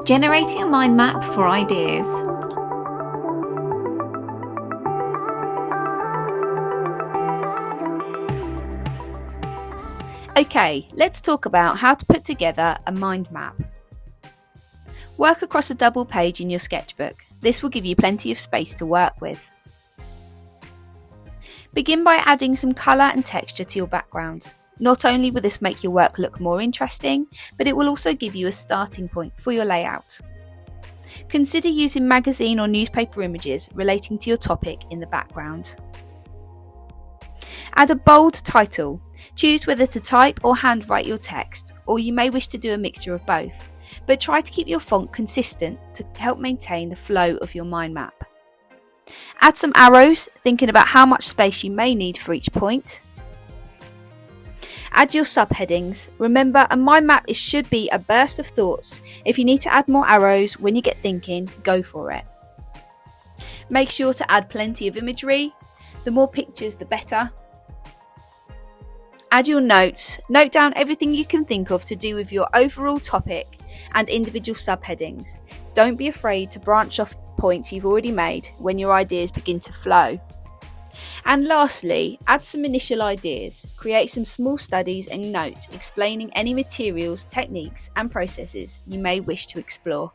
Generating a mind map for ideas. Okay, let's talk about how to put together a mind map. Work across a double page in your sketchbook. This will give you plenty of space to work with. Begin by adding some colour and texture to your background. Not only will this make your work look more interesting, but it will also give you a starting point for your layout. Consider using magazine or newspaper images relating to your topic in the background. Add a bold title. Choose whether to type or handwrite your text, or you may wish to do a mixture of both, but try to keep your font consistent to help maintain the flow of your mind map. Add some arrows, thinking about how much space you may need for each point. Add your subheadings. Remember, a mind map should be a burst of thoughts. If you need to add more arrows when you get thinking, go for it. Make sure to add plenty of imagery. The more pictures, the better. Add your notes. Note down everything you can think of to do with your overall topic and individual subheadings. Don't be afraid to branch off points you've already made when your ideas begin to flow. And lastly, add some initial ideas. Create some small studies and notes explaining any materials, techniques and processes you may wish to explore.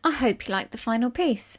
I hope you liked the final piece.